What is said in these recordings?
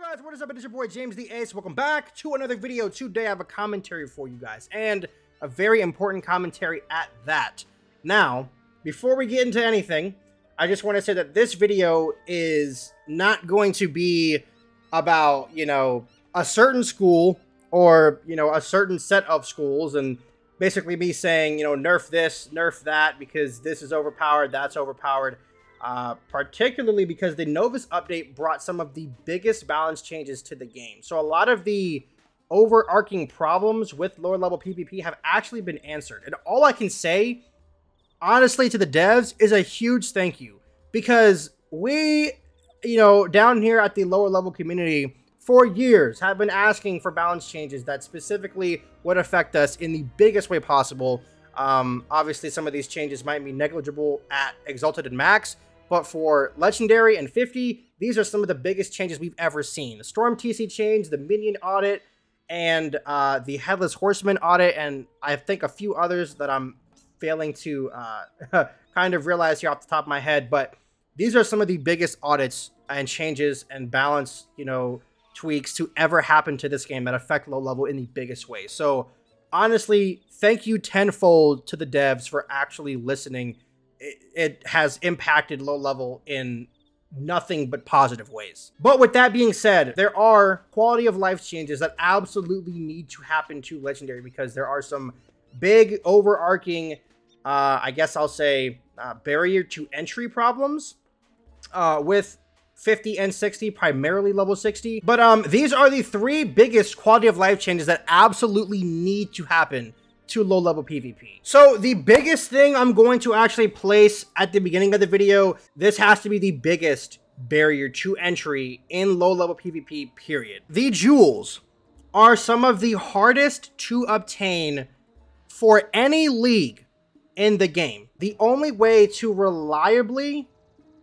Guys, what is up? It is your boy JamesTheAce. Welcome back to another video. Today I have a commentary for you guys, and a very important commentary at that. Now, before we get into anything, I just want to say that this video is not going to be about, a certain school or, a certain set of schools, and basically me saying, nerf this, nerf that, because this is overpowered, that's overpowered. Particularly because the Novus update brought some of the biggest balance changes to the game. So a lot of the overarching problems with lower level PvP have actually been answered. And all I can say, honestly, to the devs is a huge thank you. Because we, down here at the lower level community for years have been asking for balance changes that specifically would affect us in the biggest way possible. Obviously, some of these changes might be negligible at Exalted and Max, but for Legendary and 50, these are some of the biggest changes we've ever seen. The Storm TC change, the Minion audit, and the Headless Horseman audit, and I think a few others that I'm failing to kind of realize here off the top of my head, but these are some of the biggest audits and changes and balance, tweaks to ever happen to this game that affect low level in the biggest way. So honestly, thank you tenfold to the devs for actually listening. It has impacted low level in nothing but positive ways. But with that being said, there are quality of life changes that absolutely need to happen to Legendary, because there are some big overarching, I guess I'll say, barrier to entry problems with 50 and 60, primarily level 60. But these are the three biggest quality of life changes that absolutely need to happen to low level PvP. So the biggest thing I'm going to actually place at the beginning of the video, this has to be the biggest barrier to entry in low level PvP, period. The jewels are some of the hardest to obtain for any league in the game. The only way to reliably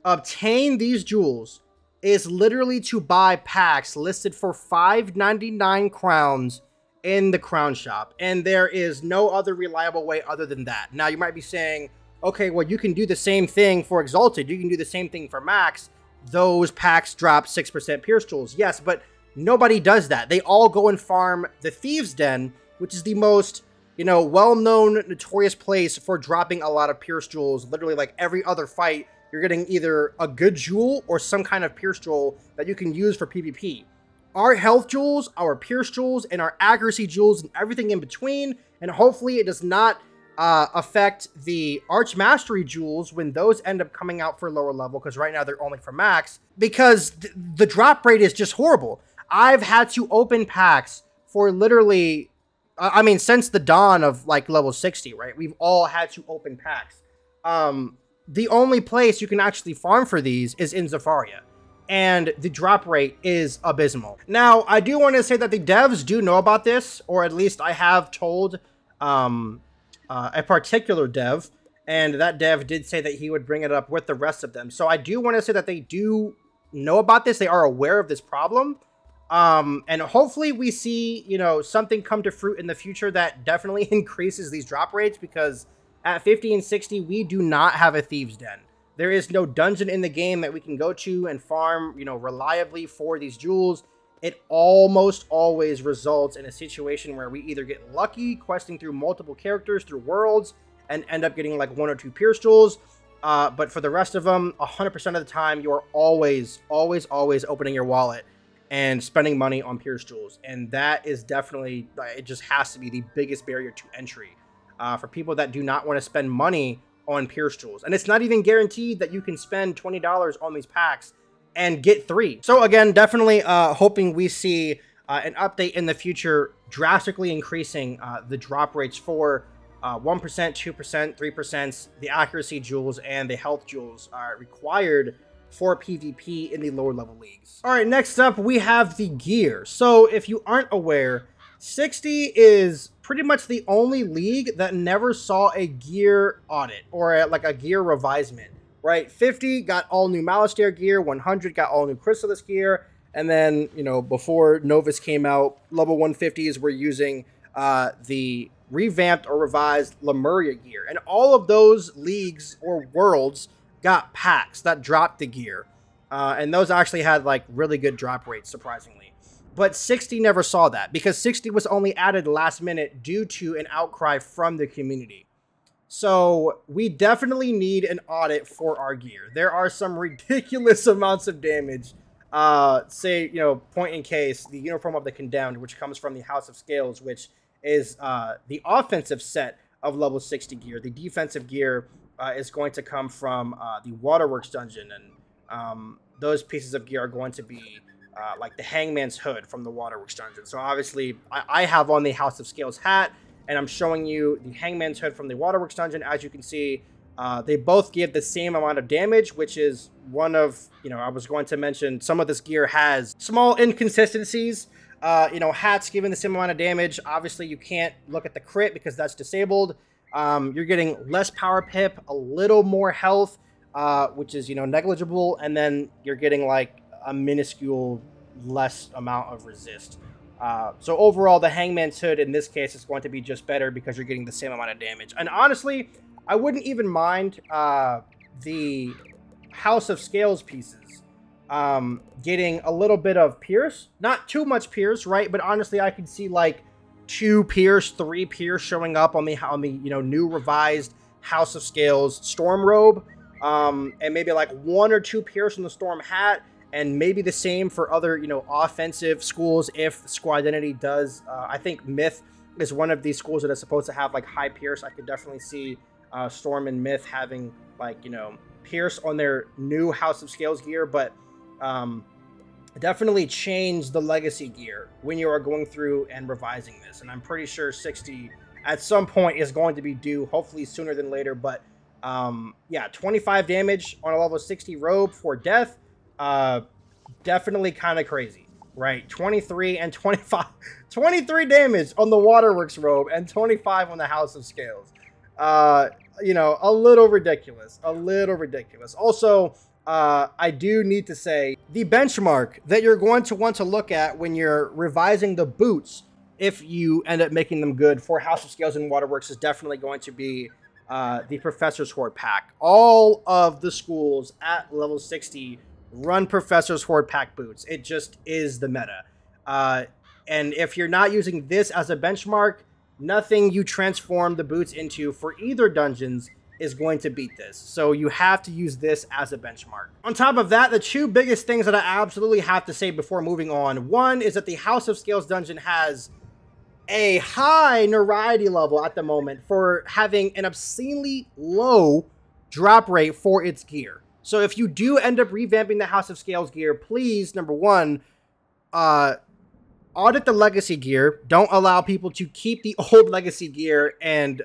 obtain these jewels is literally to buy packs listed for 5.99 crowns in the crown shop, and there is no other reliable way other than that. Now you might be saying, okay, well, you can do the same thing for Exalted, you can do the same thing for Max. Those packs drop 6% Pierce Jewels. Yes, but nobody does that. They all go and farm the Thieves' Den, which is the most, well-known, notorious place for dropping a lot of Pierce Jewels. Literally, like every other fight, you're getting either a good jewel or some kind of Pierce Jewel that you can use for PvP. Our health jewels, our Pierce Jewels, and our accuracy jewels, and everything in between, and hopefully it does not affect the archmastery jewels when those end up coming out for lower level, because right now they're only for Max, because the drop rate is just horrible. I've had to open packs for literally, since the dawn of like level 60, right? We've all had to open packs. The only place you can actually farm for these is in Zafaria, and the drop rate is abysmal. Now, I do want to say that the devs do know about this, or at least I have told a particular dev, and that dev did say that he would bring it up with the rest of them. So I do want to say that they do know about this. They are aware of this problem. And hopefully we see, something come to fruit in the future that definitely increases these drop rates, because at 50 and 60, we do not have a Thieves' Den. There is no dungeon in the game that we can go to and farm, reliably for these jewels. It almost always results in a situation where we either get lucky questing through multiple characters, through worlds, and end up getting like 1 or 2 Pierce Jewels. But for the rest of them, 100% of the time, you're always opening your wallet and spending money on Pierce Jewels. And that is definitely, it just has to be the biggest barrier to entry for people that do not want to spend money on Pierce Jewels. And it's not even guaranteed that you can spend $20 on these packs and get 3. So again, definitely hoping we see an update in the future drastically increasing the drop rates for 1%, 2%, 3%, the accuracy jewels and the health jewels are required for PvP in the lower level leagues. All right, next up we have the gear. So if you aren't aware, 60 is pretty much the only league that never saw a gear audit or like a gear revisement, right? 50 got all new Malastare gear, 100 got all new Chrysalis gear, and then, before Novus came out, level 150s were using the revamped or revised Lemuria gear. And all of those leagues or worlds got packs that dropped the gear. And those actually had like really good drop rates, surprisingly. But 60 never saw that because 60 was only added last minute due to an outcry from the community. So we definitely need an audit for our gear. There are some ridiculous amounts of damage. Say, you know, point in case, the Uniform of the Condemned, which comes from the House of Scales, which is the offensive set of level 60 gear. The defensive gear is going to come from the Waterworks dungeon, and those pieces of gear are going to be like the Hangman's Hood from the Waterworks dungeon. So obviously, I have on the House of Scales hat, and I'm showing you the Hangman's Hood from the Waterworks dungeon. As you can see, they both give the same amount of damage, which is one of, you know, I was going to mention some of this gear has small inconsistencies. You know, hats giving the same amount of damage. Obviously, you can't look at the crit because that's disabled. You're getting less power pip, a little more health, which is, you know, negligible. And then you're getting like a minuscule less amount of resist. So overall, the Hangman's Hood in this case is going to be just better because you're getting the same amount of damage. And honestly, I wouldn't even mind the House of Scales pieces getting a little bit of Pierce. Not too much Pierce, right? But honestly, I could see like 2 Pierce, 3 Pierce showing up on the you know, new revised House of Scales Storm Robe. And maybe like 1 or 2 Pierce on the Storm Hat. And maybe the same for other, you know, offensive schools if Squad Identity does. I think Myth is one of these schools that is supposed to have like high Pierce. I could definitely see Storm and Myth having like, you know, Pierce on their new House of Scales gear. But definitely change the legacy gear when you are going through and revising this. And I'm pretty sure 60 at some point is going to be due, hopefully sooner than later. But yeah, 25 damage on a level 60 robe for death. Definitely kind of crazy, right? 23 and 25, 23 damage on the Waterworks robe and 25 on the House of Scales. You know, a little ridiculous, Also, I do need to say the benchmark that you're going to want to look at when you're revising the boots, if you end up making them good for House of Scales and Waterworks, is definitely going to be the Professor's Horde pack. All of the schools at level 60 run Professor's Horde pack boots. It just is the meta. And if you're not using this as a benchmark, nothing you transform the boots into for either dungeons is going to beat this. So you have to use this as a benchmark. On top of that, the 2 biggest things that I absolutely have to say before moving on. One is that the House of Scales dungeon has a high notoriety level at the moment for having an obscenely low drop rate for its gear. So if you do end up revamping the House of Scales gear, please, number 1, audit the legacy gear. Don't allow people to keep the old legacy gear and,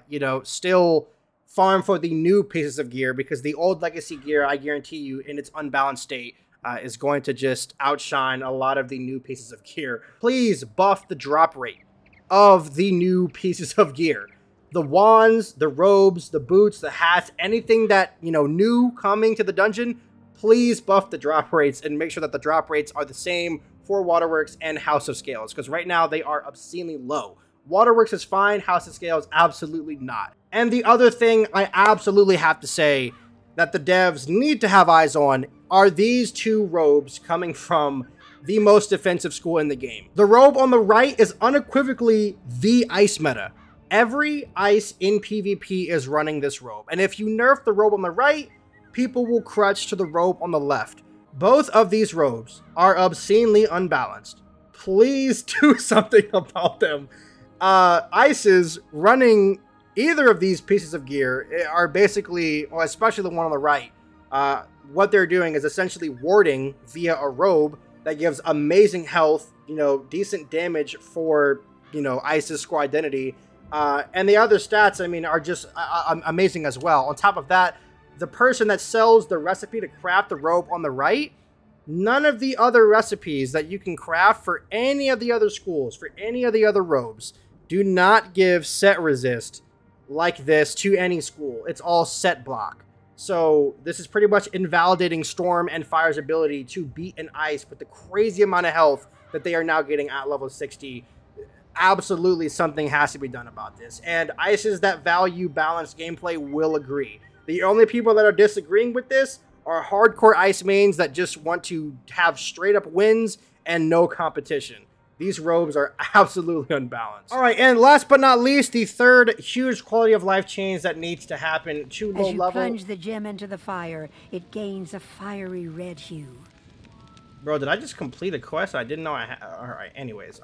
you know, still farm for the new pieces of gear, because the old legacy gear, I guarantee you, in its unbalanced state, is going to just outshine a lot of the new pieces of gear. Please buff the drop rate of the new pieces of gear. The wands, the robes, the boots, the hats, anything that, you know, new coming to the dungeon, please buff the drop rates and make sure that the drop rates are the same for Waterworks and House of Scales, because right now they are obscenely low. Waterworks is fine, House of Scales absolutely not. And the other thing I absolutely have to say that the devs need to have eyes on are these 2 robes coming from the most defensive school in the game. The robe on the right is unequivocally the ice meta. Every ice in PvP is running this robe. And if you nerf the robe on the right, people will crutch to the robe on the left. Both of these robes are obscenely unbalanced. Please do something about them. Ices running either of these pieces of gear are basically, well, especially the one on the right, what they're doing is essentially warding via a robe that gives amazing health, you know, decent damage for, you know, Ice's squad identity. And the other stats, I mean, are just amazing as well. On top of that, the person that sells the recipe to craft the robe on the right, none of the other recipes that you can craft for any of the other schools, for any of the other robes, do not give set resist like this to any school. It's all set block. So this is pretty much invalidating Storm and Fire's ability to beat an Ice with the crazy amount of health that they are now getting at level 60. Absolutely something has to be done about this. And Ices that value balanced gameplay will agree. The only people that are disagreeing with this are hardcore ice mains that just want to have straight up wins and no competition. These robes are absolutely unbalanced. All right, and last but not least, the third huge quality of life change that needs to happen to low level. As you plunge the gem into the fire, it gains a fiery red hue. Bro, did I just complete a quest? I didn't know I had. All right, anyways.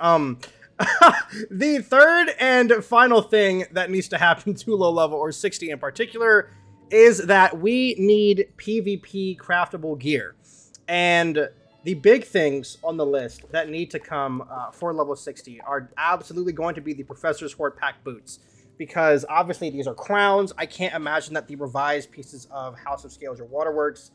The third and final thing that needs to happen to low level, or 60 in particular, is that we need PvP craftable gear. And the big things on the list that need to come for level 60 are absolutely going to be the Professor's Horde Pack boots. Because obviously these are crowns. I can't imagine that the revised pieces of House of Scales or Waterworks,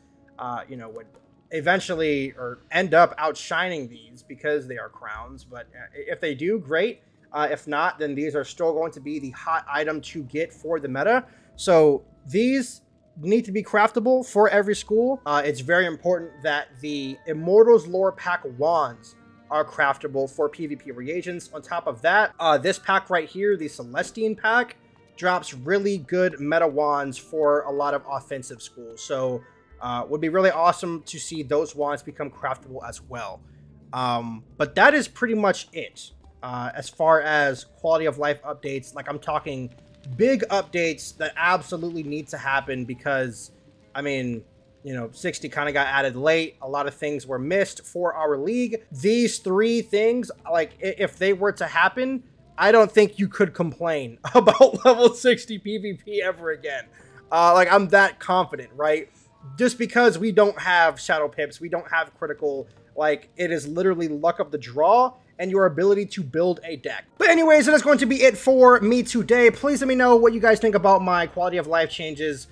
you know, would eventually or end up outshining these because they are crowns. But if they do, great. If not, then these are still going to be the hot item to get for the meta. So these need to be craftable for every school. It's very important that the Immortals Lore Pack wands are craftable for PvP reagents. On top of that, this pack right here, the Celestine pack, drops really good meta wands for a lot of offensive schools. So would be really awesome to see those wands become craftable as well. But that is pretty much it as far as quality of life updates. Like, I'm talking big updates that absolutely need to happen because, I mean, you know, 60 kind of got added late. A lot of things were missed for our league. These three things, like, if they were to happen, I don't think you could complain about level 60 PvP ever again. Like, I'm that confident, right? Just because we don't have Shadow Pips, we don't have Critical, like, it is literally luck of the draw and your ability to build a deck. But anyways, that's going to be it for me today. Please let me know what you guys think about my quality of life changes.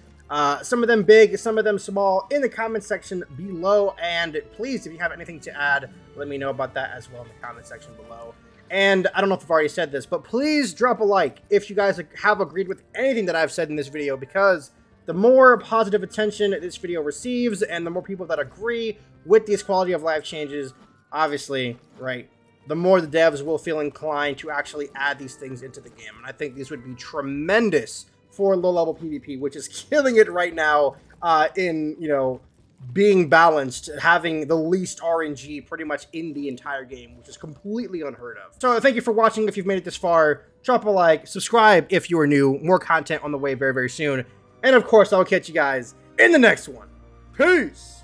Some of them big, some of them small, in the comment section below. And please, if you have anything to add, let me know about that as well in the comment section below. And I don't know if I've already said this, but please drop a like if you guys have agreed with anything that I've said in this video, because the more positive attention this video receives and the more people that agree with these quality of life changes, obviously, right, the more the devs will feel inclined to actually add these things into the game. And I think these would be tremendous for low-level PvP, which is killing it right now in, you know, being balanced, having the least RNG pretty much in the entire game, which is completely unheard of. So thank you for watching. If you've made it this far, drop a like, subscribe if you are new. More content on the way very, very soon. And of course, I'll catch you guys in the next one. Peace!